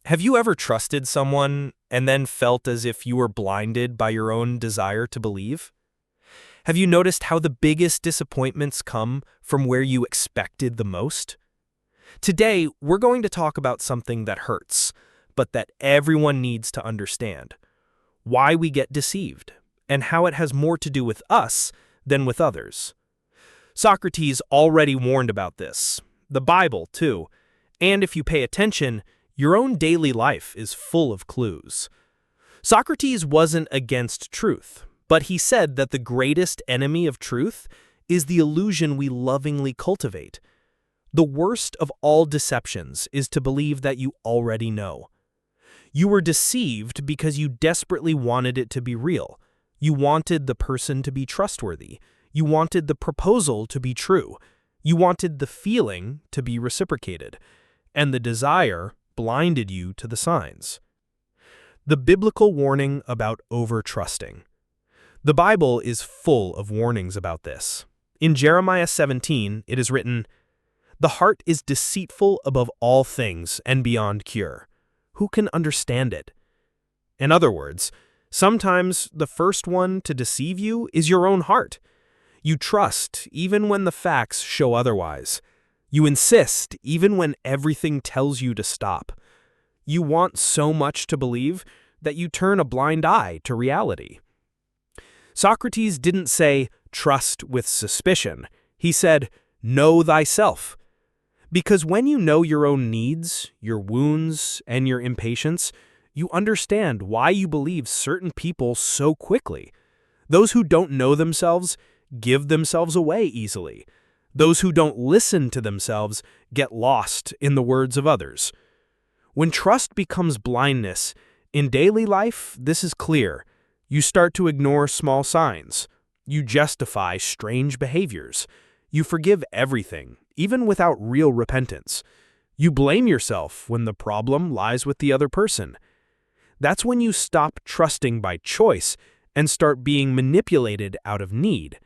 Have you ever trusted someone and then felt as if you were blinded by your own desire to believe? Have you noticed how the biggest disappointments come from where you expected the most? Today, we're going to talk about something that hurts, but that everyone needs to understand: why we get deceived, and how it has more to do with us than with others. Socrates already warned about this, the Bible too, and if you pay attention, your own daily life is full of clues. Socrates wasn't against truth, but he said that the greatest enemy of truth is the illusion we lovingly cultivate. The worst of all deceptions is to believe that you already know. You were deceived because you desperately wanted it to be real. You wanted the person to be trustworthy. You wanted the proposal to be true. You wanted the feeling to be reciprocated. And the desire blinded you to the signs. The biblical warning about over-trusting. The Bible is full of warnings about this. In Jeremiah 17, it is written, "The heart is deceitful above all things and beyond cure. Who can understand it?" In other words, sometimes the first one to deceive you is your own heart. You trust even when the facts show otherwise. You insist even when everything tells you to stop. You want so much to believe that you turn a blind eye to reality. Socrates didn't say, "Trust with suspicion." He said, "Know thyself." Because when you know your own needs, your wounds, and your impatience, you understand why you believe certain people so quickly. Those who don't know themselves give themselves away easily. Those who don't listen to themselves get lost in the words of others. When trust becomes blindness, in daily life, this is clear. You start to ignore small signs. You justify strange behaviors. You forgive everything, even without real repentance. You blame yourself when the problem lies with the other person. That's when you stop trusting by choice and start being manipulated out of need.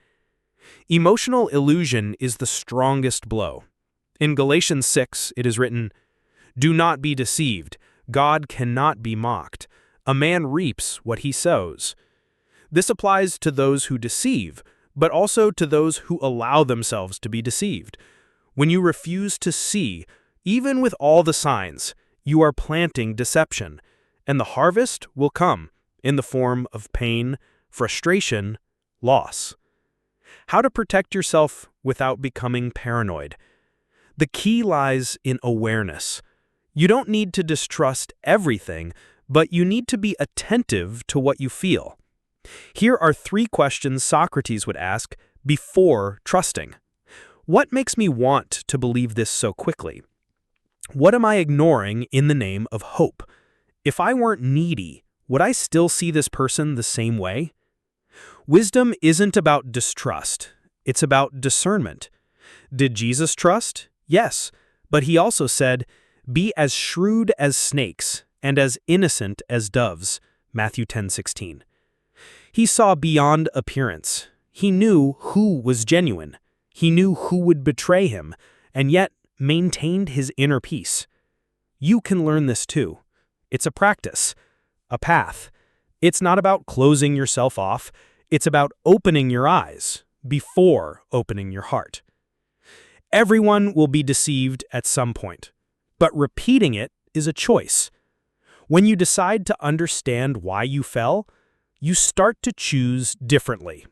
Emotional illusion is the strongest blow. In Galatians 6, it is written, "Do not be deceived. God cannot be mocked. A man reaps what he sows." This applies to those who deceive, but also to those who allow themselves to be deceived. When you refuse to see, even with all the signs, you are planting deception, and the harvest will come in the form of pain, frustration, loss. How to protect yourself without becoming paranoid. The key lies in awareness. You don't need to distrust everything, but you need to be attentive to what you feel. Here are 3 questions Socrates would ask before trusting. What makes me want to believe this so quickly? What am I ignoring in the name of hope? If I weren't needy, would I still see this person the same way? Wisdom isn't about distrust. It's about discernment. Did Jesus trust? Yes, but he also said, "Be as shrewd as snakes and as innocent as doves." Matthew 10:16. He saw beyond appearance. He knew who was genuine. He knew who would betray him, and yet maintained his inner peace. You can learn this too. It's a practice, a path. It's not about closing yourself off. It's about opening your eyes before opening your heart. Everyone will be deceived at some point, but repeating it is a choice. When you decide to understand why you fell, you start to choose differently.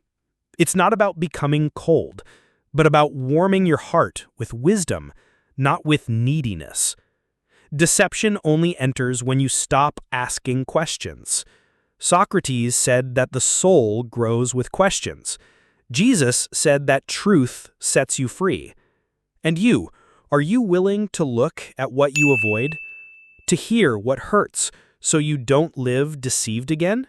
It's not about becoming cold, but about warming your heart with wisdom, not with neediness. Deception only enters when you stop asking questions. Socrates said that the soul grows with questions. Jesus said that truth sets you free. And you, are you willing to look at what you avoid? To hear what hurts so you don't live deceived again?